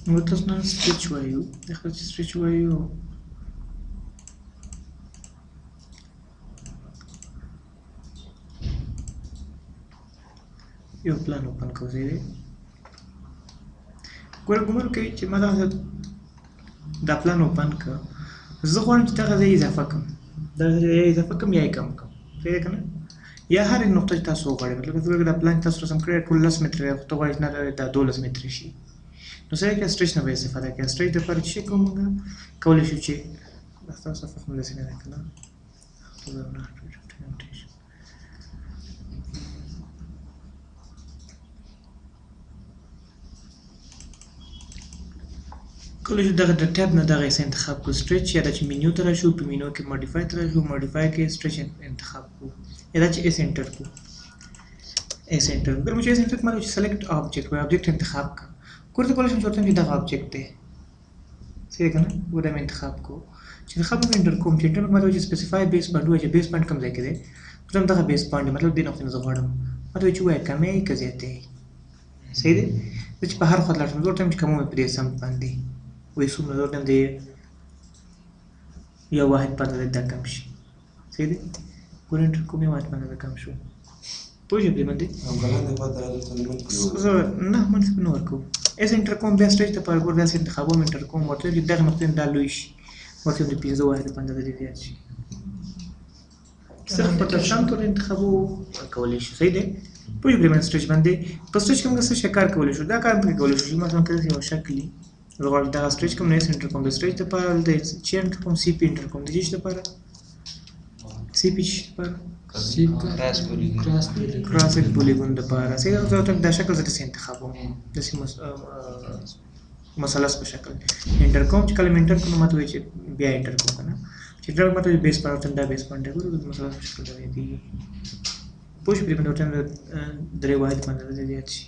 نو تاسو نن سټریچ وایو د خپل سټریچ وایو یو پلان اوپن کوو زه ګوره ګومان کوي چې ما دا پلان اوپن کړ زه غواړم چې دغه ځای اضافه کړم دغه ځای یا اضافه کړم یا یې کم کړم صحیح ده که نه یا هر نقطه چې تاسو وغواړئ مطلب که دا پلان تاسو رسم کړی ټول 10 متره دی خو ته غواړئ چې نه دا 12 متره شي نو سړی که سټریچ نه به استفاده کوي سټریچ دپاره چې شی کوو موږ کولی شو چې دا ستاسو صفحه هم داسې نه ده که نه کولی شو دغه د ټیب نه دغه ایسه انتخاب کړو سټریچ یا دا چې منیو ته راشو په منیو کې ماډیفای ته راشو ماډیفای کې سټریچ انتخاب کړو یا دا چې ایس انټر کړو ایس انټر کړو چې ایس انټر کړو چې سلیکټ آبجیکټ وای آبجیکټ انتخاب کړه کولی شم چې ورته چې دغه آبجیکټ دی صحیح ده که نه ودا مې انتخاب کړو چې انتخاب مې انټر کوم چې انټر مطلب چې سپیسیفای بیس پوینټ وایي چې بیس پوینټ کوم ځای کې دی کوم دغه بیس پوینټ مطلب دې نقطې نه زه غواړم مطلب چې وایي کمې که زیاتې صحیح دی زه چې په هر خوا لاړ شم زه ورته وایم چې کوم مې په دې سمت باندې وایي څومره زه ورته وایم د یو واحد باندې دا کم شي صحیح دی ګوره انټر کوم یو واحد باندې کم شو پوه شوې پرې باندې نه منصب نه ورکوو ایس انټر کوم بیا سټریچ دپاره ګوره داسې انتخابوم انټر کوم ورته چې دغه نقطې نه دا لوی شي ورته وایم د 15 واحد باندې دې زیات شي صرف په ترشان طور انتخابو کولی شو صحیح دی پوه شوې پرې باندې سټریچ باندې په سټریچ کې موږ څه شی کار کولی شو دا کار پرې کولی شو چې مثلا که یو شکل وي زه غواړم دغه سټریچ کوم نو ایس انټر کوم د سټریچ دپاره دلته چې انټر کوم سی پي انټر کوم د چې دپاره سی پي چې دپاره کراسک پولیګون دپاره صحیح ده زه ورته دا شکل زه داسې انتخابوم داسې مثلث په شکل انټر کوم چې کله مې انټر کوم ماته وایي چې بیا انټر کوم که نه چې ډېر ماته وایي بیس پوینټ ورته دا بیس پوینټ دی ګورو مثلث په شکل دی دی پوه شو پرې باندې ورته درې واحد باندې زیات شي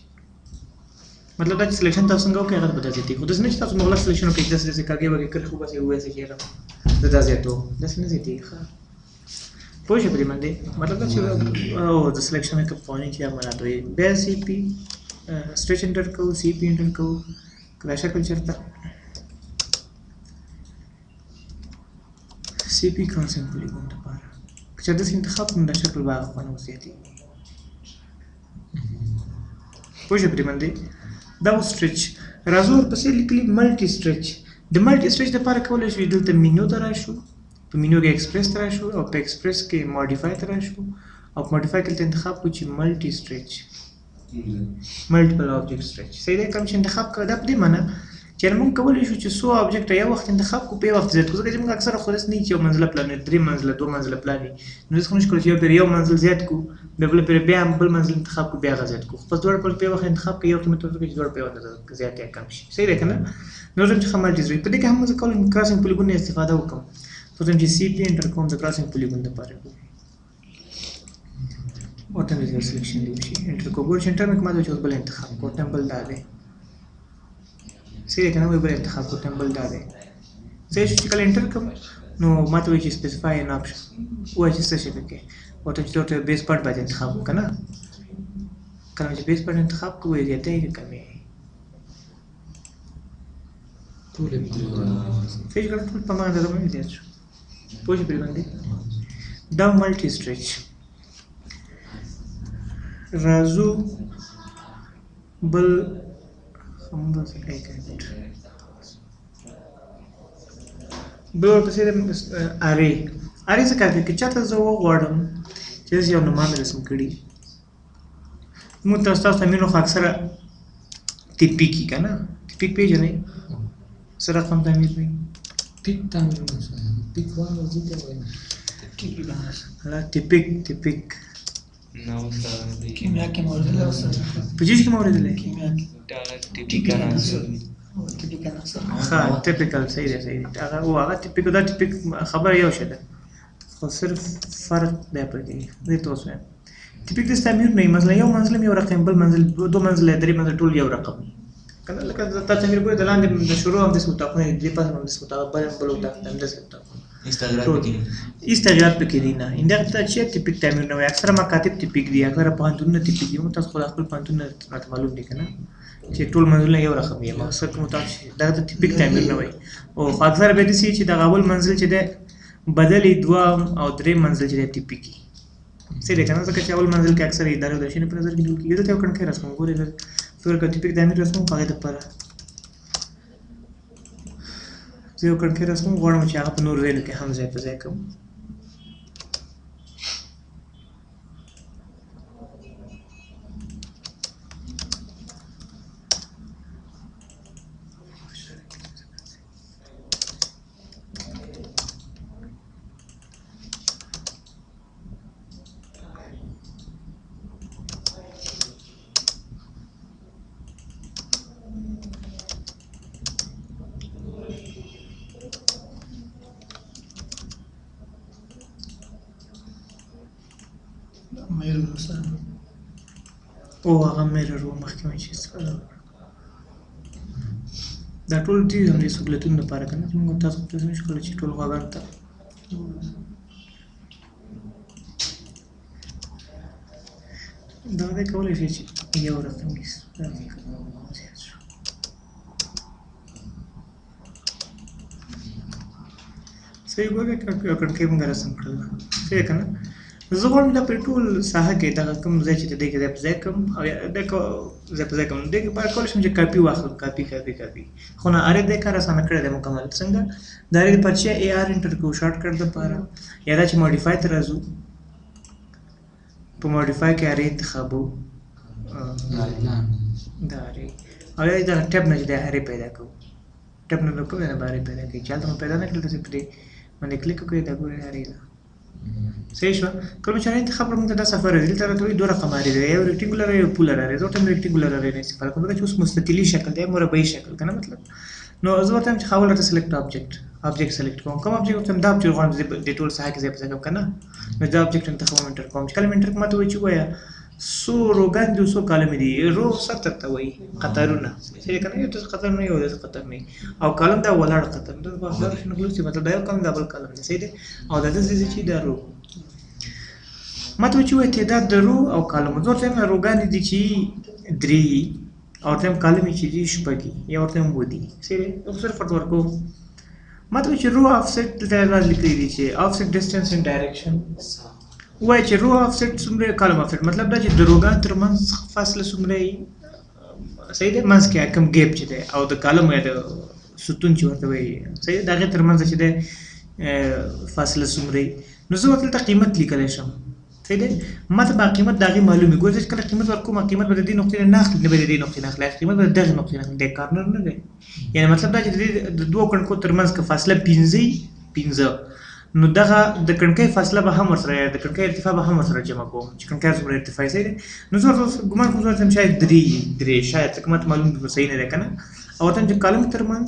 مطلب دا چې سلیکشن تاسو څنګه وکړئ هغه به دا زیاتېږي خو داسې نه چې تاسو مغلق سلیکشن وکړئ داسې داسې کاږې واږې کرښې وباسئ ووایاست چې یاره زه دا زیاتوم داسې نه زیاتېږي ښه پوه شوې پرې باندې مطلب دا چې د سلیکشن کې قوانین چې هغه مراعات وي بیا سی پي سټریچ انټر کوو سی پي انټر کوو که دا شکل چېرته سی پي کراسینګ پولیګون دپاره که چېرته داسې انتخاب کړو دا شکل به هغه خوند وزیاتېږي پوه شوې پرې باندې دا و سټریچ راځو ورپسې لیکلي ملټي سټریچ د ملټي سټریچ دپاره کولی شو دلته منیو ته راشو په منیو کې ایکسپریس ته راشو او په ایکسپریس کې ماډیفای ته راشو او په ماډیفای کې دلته انتخاب کړو چې ملټي سټریچ ملټیپل آبجیکټ سټریچ صحیح دی کوم چې انتخاب کړو دا په دې معنی چې موږ کولی شو چې څو آبجیکټ یو وخت انتخاب کړو په یو وخت زیات کړو ځکه چې موږ اکثره خو داسې نه وي چې یو منزله پلان وي 3 منزله 2 منزله پلان وي نو داسې خو نشو کولی چې یو پرې یو منزل زیات کړو بیا بله پرې بیا بل منزل انتخاب کړو بیا هغه زیات کړو خو بس دواړه په یو وخت انتخاب کړئ یو قیمت ورکړئ چې دواړه په یو اندازه زیات یا کم شي صحیح دی که نه نو زه چې ښه ملټي سټریچ په دې کې هم زه کولی شم کراسینګ پولیګون نه استفاده وکړم ورته چې سی پي انټر کوم د کراسینګ پولیګون دپاره ورته مې زیات سلیکشن دی وشي انټر کوم ګوره چې انټر مې کوم چې اوس بل انتخاب کړو ورته بل دا دی صحیح دی که نه وایي بل انتخاب کړو ورته بل دا دی صحیح شو چې کله انټر کوم نو ماته وایي چې سپیسیفای ان آپشن وایي چې څه شی پکې ورته چې ورته بیس پوینټ باید انتخاب وکړو که نه کله چې بیس پوینټ انتخاب کړو وایي زیاتې که کمې صحیح که نه ټول په ما اندازه باندې زیات شو پوه شو پرې باندې دا ملټي سټریچ راځو بل همداسې ایک منټ بل ورپسې ارې څه کار کوي که چاته زه وغواړم چې داسې یو نومان مې رسم کړي موږ تاسو تمرین خو اکثره تیپیک که نه تیپیک پېژنئ څه رقم تعمیر وي پیک تعمیر پیک والا ځکه وایي تیپیک نو سره کیمیا کې موردل اوسه په جیش کې موردل کیمیا کې ټیپیکل انسر ها ټیپیکل صحیح دی هغه او هغه ټیپیک دا ټیپیک خبره یو شه ده خو صرف فرق دی پکې دې تاسو ټیپیک د تعمیر نه مثلا یو منزل یو رقم بل منزل دو منزل درې منزل ټول یو رقم کنه لکه د تعمیر ګورې د لاندې د شروع هم د سوتاقونه دې پاسه هم د سوتاق بل وتا هم د سوتاق استغراق پکې دي نه انده ته چې ټیپیک تعمیر نه وي اکثره مکاتب ټیپیک دي اکثره پوهنتونونه ټیپیک دي موږ تاسو خپل پوهنتون معلوم دي کنه چې ټول منزلونه یو رقم وي مقصد کوم تاسو دا د ټیپیک تعمیر نه وي او اکثر به دي چې دا اول منزل چې ده بدلې دوام او درې منزل چې ده ټیپیکی څه ده کنه ځکه چې اول منزل کې اکثر ادارې د شنو په نظر کې جوړ کیږي دا یو کڼکې رسم ګورې فکر کوي ټیپیک تعمیر رسم پاره د پاره زه یو کڼکې رسم غواړم چې هغه په نور ویلو کې هم ځای په ځای کوم او هغه میرر و مخکې مې چې استفاده وکړه دا ټول دي همدې سهولتونو لپاره که نه چې موږ تاسو ته نشو کولی چې ټول غواګانو ته دغه دی کولی شي چې یو رقم وي زیات شو صحیح ګورئ یو کړکۍ موږ رسم کړله صحیح که نه زه غواړم دا په ټول ساحه کې دغه کوم ځای چې دی کې ځای په ځای کوم او ځای په ځای کوم دی کې باید کولی شم چې کاپي واخلم کاپي خو نه ارې دی کار اسانه کړی دی مکمل څنګه د ارې د پرچې اے آر انټر کوو شارټ کټ دپاره یا دا چې موډیفای ته راځو په موډیفای کې ارې انتخابو دا ارې او یا دغه ټیب نه چې دی ارې پیدا کوو ټیب نه کوم نه به ارې پیدا کوي چې هلته مو پیدا نه کړل داسې پرې باندې کلیک وکړئ دا ګورئ ارې ده صحیح شو کله چې انتخاب کوم ته دا سفر دی دلته راته دوه رقم لري یو ریکټینګولر یو پولر لري زه ته ریکټینګولر لري نه استفاده کوم چې اوس مستطیلی شکل دی مربعي شکل کنه مطلب نو زه ورته چې خاول ته سلیکټ object سلیکټ کوم کوم object ته دا object غواړم د ټول ساحه کې ځای په ځای کوم کنه نو دا object انتخاب انټر کوم چې کله انټر کوم ته وایي چې وایا سو روګان دي سو کالم دي رو 70 ته وایي قطرونه چې کنه یو څه قطر نه یو د قطر نه او کالم دا ولاړ قطر دا په هر شنو خلوصي مطلب دا یو کالم دا بل کالم دی صحیح دی او دا د چې دا رو ماته چې وایي تعداد د رو او کالم زه ورته روګان دي چې 3 او ورته کالم چې دي شپږ یا ورته مودي صحیح دی اکثر فرق ورکو ماته چې رو افسیټ دلته لیکلي دي چې افسیټ ډیسټنس ان ډایرکشن وایي چې رو افسیټ څومره کالم افسیټ مطلب دا چې د روګان ترمنځ فاصله څومره صحیح دی منځ کې کوم ګیپ چې دی او د کالم یا د ستون چې ورته وایي صحیح د هغې ترمنځ چې دی فاصله څومره نو زه ورته دلته قیمت لیکلی شم صحیح دی ماته به قیمت د هغې معلومې ګورې چې کله قیمت ورکوم قیمت به د دې نقطې نه اخلي نه به د دې نقطې نه اخلي قیمت به د دغې نقطې نه اخلي دی کارنر نه دی یعنې مطلب دا چې د دوو کڼکو ترمنځ که فاصله 15 نو دغه د کڼکۍ فاصله به هم ورسره د کڼکۍ ارتفاع به هم ورسره جمع کوم چې کڼکۍ څومره ارتفاع صحیح دی نو زه ورته ګمان کوم ورته شاید 3 شاید ځکه ماته معلوم صحیح نه دی که نه او ورته چې کالم ترمنځ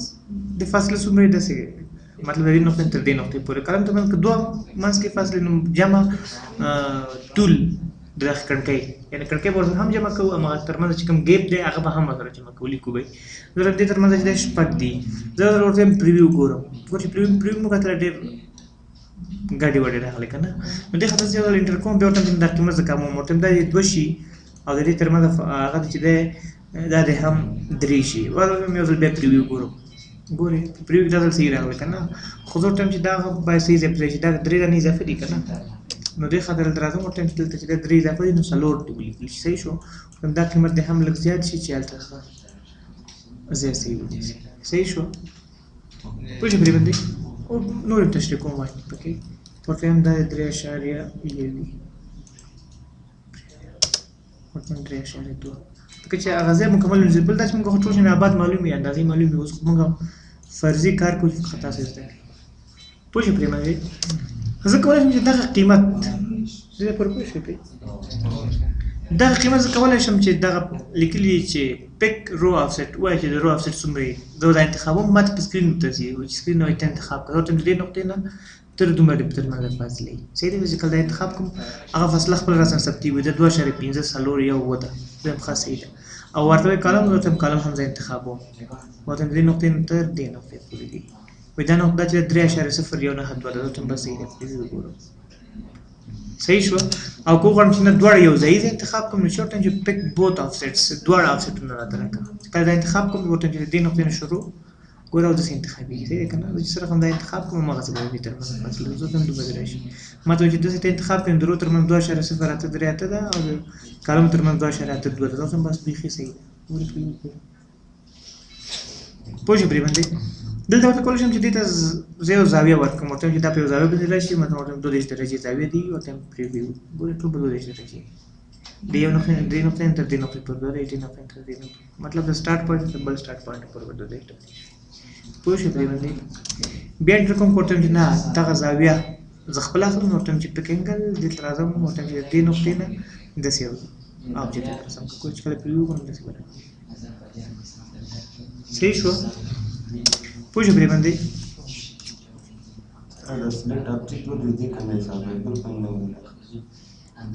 د فاصله څومره داسې مطلب د دې نقطې تر دې نقطې پورې کالم ترمنځ که دوه منځ کې فاصلې نو جمع طول د دغه کڼکۍ یعنې کڼکۍ به ورسره هم جمع کوو هماغه ترمنځ چې کوم ګیپ دی هغه به هم ورسره جمع کوو لیکو به زه دې ترمنځ چې دی شپږ دي زه ورته پریویو ګورم ګور چې پریویو مو کتله ډېر ګاډي واډي راغلی که نه نو دې خاطر چې یو ځل انټر کوم بیا ورته دا قیمت زه کوم ورته دا دوه شي او د دې ترمنځ هغه چې دی دا د هم 3 شي ورته یو ځل بیا پریویو ګورم ګورې پریویو دا ځل صحیح راغلی که نه خو زه ورته چې دا باید صحیح ځای پر ځای شي دا 3 دانې اضافه دي که نه نو دې خاطر دلته راځم ورته چې دلته چې دا 3 اضافه دي نو 4 دې ولیکل شي صحیح شو دا قیمت دې هم لږ زیات شي چې هلته ځای صحیح ونیسي صحیح شو پوه شو پرې باندې او نور تشریح کوم وایي پکې ورته هم دا 3.1 وي ورته 3.2 ځکه چې هغه ځای مکمل ونیسي بل دا چې موږ خو ټول شیان اباد معلوم وي اندازې معلوم وي اوس خو موږ فرضي کار کوو چې خطا څه زده کړي پوه شو پرې باندې زه کولی شم چې دغه قیمت زه پوره پوه شوې پرې دغه قیمت زه کولی شم چې دغه لیکلي چې پیک رو افسیټ وایي چې د رو افسیټ څومره وي زه دا انتخابوم ماته په سکرین ته ځي چې سکرین نه وایي ته انتخاب کړه ورته د دې نقطې نه تر دومره د ترمنځ فاصلې صحیح دی چې کله دا انتخاب کوم هغه فاصله خپل راسره ثبتي وي د 2.5 4 یو وده دویم ښه صحیح ده او ورته وایي کالم ورته هم کالم هم زه انتخابوم ورته د دې نقطې نه تر دې نقطې پورې دي وایي دا نقطه چې 3.0 یو 9 2 ده ورته هم به صحیح ده پلیز وګورم صحیح شو او کو غواړم چې نه دواړه یو ځای انتخاب کوم نو شورت چې پک بوت افسیټس دواړه افسیټونه راته راکړه کله دا انتخاب کوم ورته چې د دې نقطې نه شروع ګوره او داسې انتخابېږي صحیح دی که نه زه چې صرف همدا انتخاب کوم هماغسې به وي تر منځ فاصله زه ته هم دومره ځای راشي ما ته چې داسې ته انتخاب کړم د رو تر منځ 2.08 ده او د کالم تر منځ 2.82 ده دا هم بس بیخي صحیح ده پوه شو پرې باندې دلته ورته کولی شم چې دې ته زه یو زاویه ورکړم ورته چې دا په یو زاویه باندې راشي مطلب ورته 2 درجې زاویه دي ورته پریویو ګورې ټول به 2 درجې د یو نقطې نه تر دې نقطې پورې د دې نقطې تر دې نقطې مطلب د سټارټ پوینټ تر بل سټارټ پوینټ پورې به 2 درجې پوه شو پرې باندې بیا انټر کوم ورته چې نه دغه زاویه زه خپل اخلم ورته چې پک انګل دې ته راځم ورته چې دې نقطې نه داسې یو آبجیکټ رسم کوم چې کله پریویو کوم داسې وایي صحیح شو پوه شو پرې باندې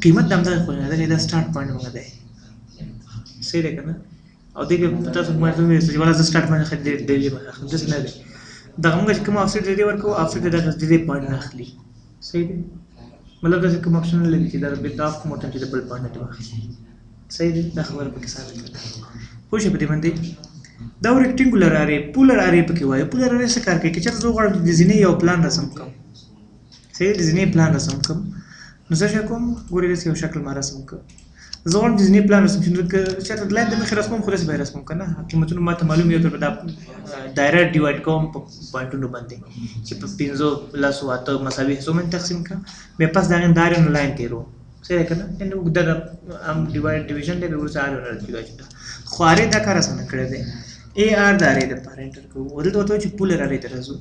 قیمت د همدغه خو نه دی دا سټارټ پوینټ موږ دی صحیح دی که نه او دې کې تاسو موږ ته وویل چې والا زه سټارټ پوینټ اخلي ډیلي به اخلم داسې نه دی دغه موږ چې کوم آفسیټ د دې ورکوو آفسیټ د دغه د دې پوینټ نه اخلي صحیح دی مطلب داسې کوم اپشن نه لري چې دا د آف کوم ورته چې د بل پوینټ نه واخلي صحیح دی دا خبره پکې ثابت کړه پوه شو په دې باندې دا ریکټینګولر ارې پولر ارې پکې وایي پولر ارې څه کار کوي که چېرته زه غواړم چې د زینې یو پلان رسم کړم صحیح د زینې پلان رسم کړم نو څه شی کوم ګورې داسې یو شکل ما رسم کړ زه غواړم چې زینې پلان رسم کړم چې چېرته د لاین د مخې رسموم خو داسې به یې رسموم که نه قیمتونه ما ته معلوم وي دا دایره ډیوایډ کوم په پوینټونو باندې چې په 15 لسو اته مساوي حصو باندې تقسیم کړم بیا پس د هغې د دایرې نه لاین تېروم صحیح ده که نه یعنې اوږده هم ډیویژن دی بیا وروسته آر نه جدا جدا خو ارې دا کار اسانه کړی دی ای آر د ارې دپاره انټر کوو دلته ورته وایي چې پولر ارې ته راځو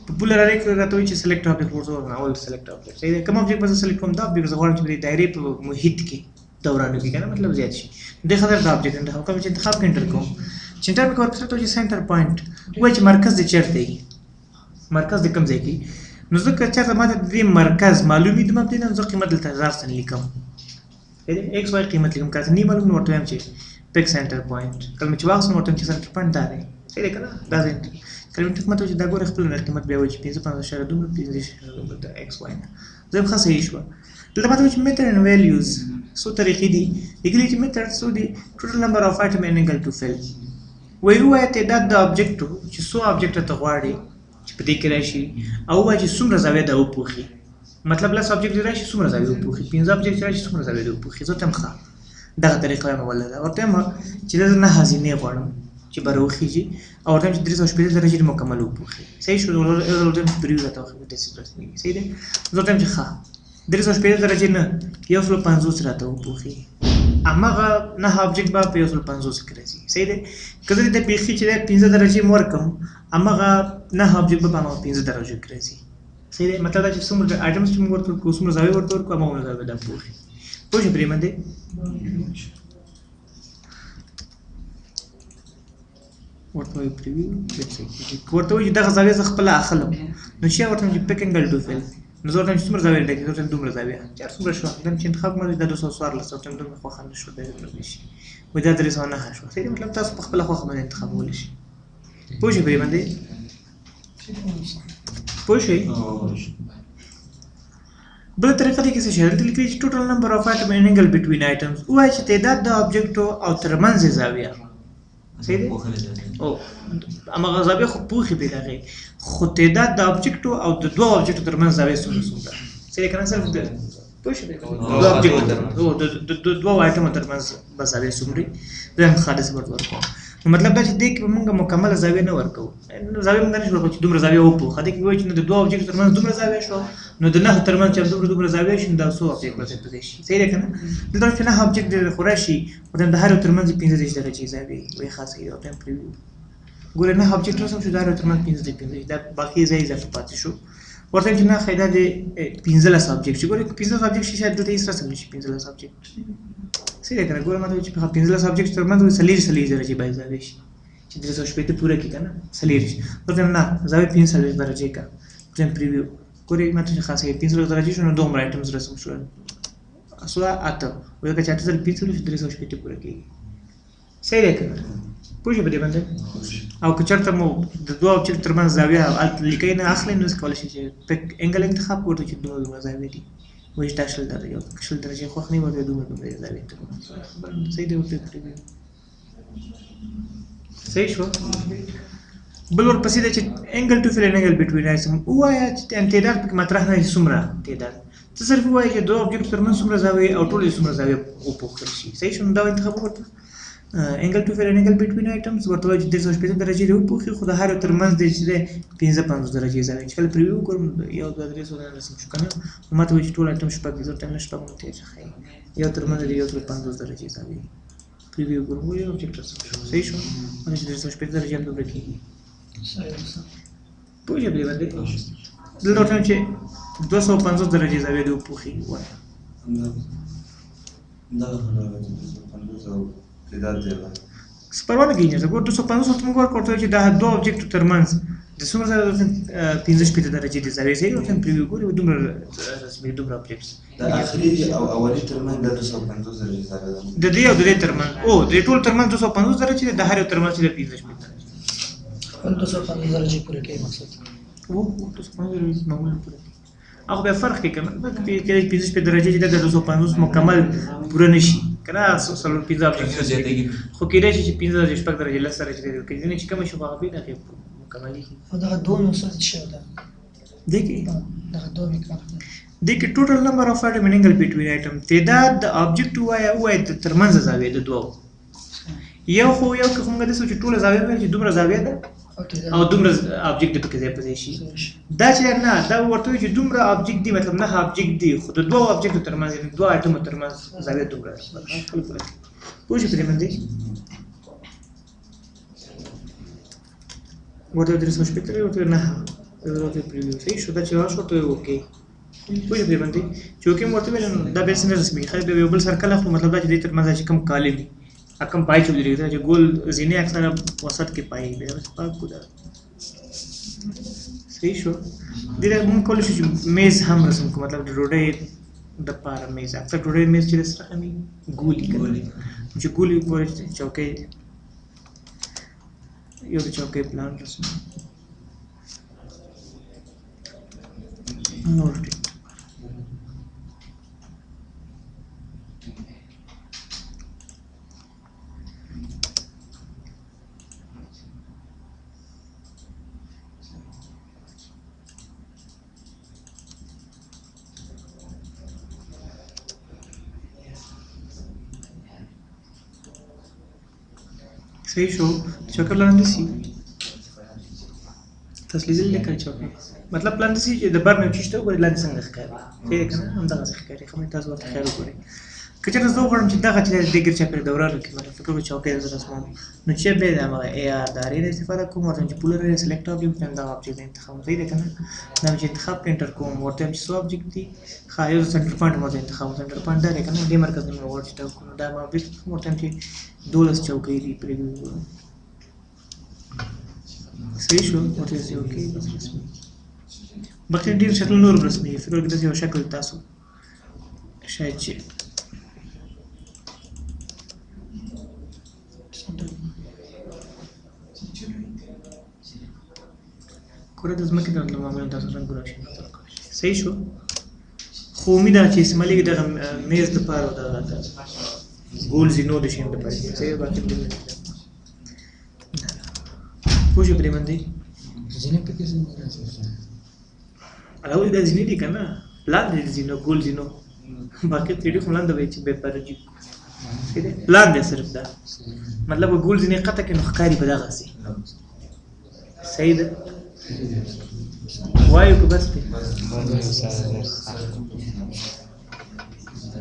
په پولر ارې کې راته وایي چې سلیکټ آبجیکټ ورته وکړم اول سلیکټ آبجیکټ صحیح دی کوم آبجیکټ به زه سلیکټ کوم دا آبجیکټ زه غواړم چې د دایرې په محیط کې دوران وکړي که نه مطلب زیات شي دې خاطر دا آبجیکټ انتخاب کوم چې انتخاب کې انټر کوم چې انټر مې کول ورته وایي چې سینټر پوینټ وایي چې مرکز دې چېرته وي مرکز دې کوم ځای کې نو زه که چېرته ما ته د دې مرکز معلوم وي د مبدې نه زه قیمت دلته 1000 سن لیکم ایکس واي قیمت لیکم که نه معلوم نو ورته وایم چې pick center point کله چې واخلم ورته چې center point دا دی صحیح دی که نه دا دی کله چې قیمت چې دا ګوره خپل قیمت بیا وایي چې 55 دومره 55 د ایکس واي نه زه هم ښه صحیح شوه دلته ماته وایي چې method and values څو طریقې دي لیکلي چې method څو دي total number of item and angle to fill وایي ووایه تعداد د آبجیکټو چې څو آبجیکټه ته غواړې چې په دې کې راشي او ووایه چې څومره زاویه ده وپوښي مطلب لس آبجیکټ راشي څومره زاویه وپوښي 15 آبجیکټ راشي څومره زاویه وپوښي زه ته هم ښه دغه طریقه وایم اوله ده ورته وایم چې زه نه هزینې غواړم چې به راوخیږي او ورته وایم چې 380 درجې مکمل وپوښي صحیح شو ورته وایم چې پریو راته وخیږي داسې رسمېږي صحیح دی زه ورته وایم چې ښه 380 درجې نه 150 راته وپوښي هماغه نه آبجیکټ به په 150 کې راځي صحیح دی که زه دې بیخي چې 15 درجې م ورکړم هماغه نه آبجیکټ به په هماغه 15 درجو کې راځي صحیح دی مطلب دا چې څومره آیټمز چې موږ ورته ورکړو څومره زاویې ورته ورکړو هماغه زاویې ده پوښي پوه شو پرې باندې ورته وایي پریویو ورته وایي چې دغه زاویه زه خپله اخلم نو چې ورته وایم چې پک انګل ټو فیل نو زه ورته وایم چې څومره زاویه ډکې زه ورته وایم دومره زاویه چې هر څومره شوه دا چې انتخاب مې دا 214 ورته وایم دومره خوښه نه شوه دا دومره شي وایي دا 309 شوه صحیح مطلب تاسو په خپله خوښه باندې انتخابولی شي پوه شئ پرې باندې پوه شئ بله طریقه دې کې څه شی دلته لیکلي چې ټوټل نمبر اف آیټم اینډ انګل بټوین آیټمز ووایي چې تعداد د آبجیکټو او ترمنځ یې زاویه صحیح دی او هماغه زاویه خو پوښي پرې د هغې خو تعداد د آبجیکټو او د دوه آبجیکټو ترمنځ زاویه څومره صحیح دی که نه صرف د پوه شو د دوه آیټمو ترمنځ به زاویه څومره زه هم خالص ورته ورکوم نو مطلب دا چې دې کې به موږ مکمله زاویه نه ورکوو زاویه موږ نه شو ورکوو چې دومره زاویه وپوښه دې کې وایي چې نو د دوه آبجیکټو ترمنځ دومره زاویه شوه نو د نهو ترمنځ چې دومره زاویه شي نو دا څو آبجیکټ به په ځای شي صحیح دی که نه دلته چې نه آبجیکټ خو راشي ورته د هر یو ترمنځ 15 درجې زاویې وایي ښه صحیح او ټایم پریویو ګوره نه آبجیکټ رسم شو د هر یو ترمنځ 15 دا باقي ځای اضافه پاتې شو ورته چې نه ښایي دا د 15 آبجیکټ شي ګوره 15 آبجیکټ شي شاید دلته هېڅ رسم نه شي 15 آبجیکټ صحیح دی که نه ګوره ما ته وایي چې 15 آبجیکټ ترمنځ 40 درجې باید زاویې شي چې 380 پوره کړي که نه 40 ورته نه زاویه 45 درجې کا ټایم پریویو ګورې ما ته چې خاصه 15 درجې شو نو دومره آیټمز رسم شول سوه اته وایي که چې 8 ځل 15 شو 380 پوره کېږي صحیح دی که نه پوه شو په دې باندې او که چېرته مو د دوه آبجیکټ ترمنځ زاویه هلته لیکئ نه اخلئ نو کولی شئ چې پک انګل انتخاب کړو چې دومره زاویې دي وایي چې دا 20 درجې 20 درجې خوښ نه وي ورته دومره زاویې ترمنځ صحیح دی ورته پریویو صحیح شو بل ورپسې دی چې انګل ټو فیل انګل بټوین ایسم ووایه چې تعداد پکې مطرح نه وي څومره تعداد ته صرف ووایه چې دوه object ترمنځ څومره زاویې او ټولې څومره زاویې وپوښتل شي صحیح شو نو دا انتخاب وکړه انګل ټو فیل انګل بټوین آیټمز ورته وایي چې 360 درجې دې وپوښي خو د هر یو ترمنځ دی چې دی 55 درجې زاویې چې کله پریویو وکړم 1 2 3 4 5 شو که نه نو ماته وایي چې ټول آیټم شپږ دي زه ورته وایم شپږ مو تېر شه ښایي یو ترمنځ دی 150 درجې زاویې پریویو وکړم یو object رسم شو صحیح شو ماته چې 360 درجې هم دومره کېږي پوه شئ پرې باندې دلته ورته وایم چې 250 درجې زاویې دې وپوښي وایه پروا نه کېږي ګور 250 ورته موږ ورکړو ورته چې دا دوه object ترمنځ د څومره زاویې ورته 15 درجې دي زاویې صحیح ورته پریویو ګوري دومره رسمي دومره objects د اخري او اولي ترمنځ د 250 درجې زاویې ده د دې او د دې ترمنځ او د ټول ترمنځ 250 درجې د هر یو ترمنځ د 15 درجې 250 درجې پورې کوي مقصد او 250 درجې معمولا پوره هغه بیا فرق کوي کنه کې 15 درجې چې د 250 مکمل پوره نشي کنه سلو 15 خو کېدای شي چې 15 شپږ درجې لس درجې کې ځینې چې کوم شي هغه به دغه مکملي او دغه دوه نو څه شي ده دغه دوه مقدار دغه ټوټل نمبر اف ایټم انګل بټوین ایټم تعداد د object وای د ترمنځ زاویې د دوه یو خو یو که څنګه د څه چې ټول زاویې چې دومره زاویې ده او دومره object پکې ځای پځای شي دا چې نه دا ورته چې دومره object دی مطلب نه object دی خو د دوه object ترمنځ دوه ایټم ترمنځ زاویې دومره پوه شئ پرې باندې ورته درس مشپته ورته نه ورته پریویو صحیح شو دا چې واشو ته اوکې پوه شئ پرې باندې چې اوکې ورته ویل دا به څنګه رسمي خلک به یو بل سرکل خو مطلب دا چې د ترمنځ چې کم کالم دي کم پای چوب دی چې ګول زینې اکثر وسط کې پای دی بس پاک کو دا صحیح شو دغه مونږ کولای شو چې میز هم رسم کو مطلب د ډوډۍ د پار میز اکثر ډوډۍ میز چې سره همي ګولي کوي چې ګولي پورې چوکۍ یو د چوکۍ پلان رسم نور صحیح شو چوکۍ لاندې سي تسلیدل لیکل چوکۍ مطلب لاندې سي چې د بر نه چشته وګورئ لاندې څنګه ښکاري صحیح کنه همدغه ښکاري خو تاسو ورته خیال وکړئ که چېرته زه وغواړم چې دغه چې د ګر چاپېره دوران وکړي مطلب فکر وکړئ چوکۍ زه رسموم نو چې به د همغه اي ار د ارې نه استفاده کوم ورته چې پولر ارې سلیکټ object همدغه object انتخاب صحیح دی که نه دا چې انتخاب کې انټر کوم ورته چې څو object دي ښه یو سنټر پوینټ ورته انتخاب سنټر پوینټ دا دی که نه دې مرکز نه مې غواړم چې ټاکو نو دا ما object ورته چې 12 چوکۍ دي پرې وګورم صحیح شو ورته چې اوکې بس رسمي باقي ډېر شکل نور رسمي فکر کې داسې یو شکل تاسو شاید چې کره د ځمکې د معمولا تاسو رنګونه شي صحیح شو خو امید ده چې استعمالېږي دغه میز دپاره او دغه ګول زینو د شیانو دپاره صحیح باقي پوه شو پرې باندې ځینې پکې څنګه راځي راولې دا ځینې دي که نه لاندې دي ځینو ګول زینو باقي تیډي خو لاندې وایي چې بې پرجي لاندې صرف دا مطلب ګول ځینې قطع کې نو ښکاري په دغسې صحیح ده وایو که بس دی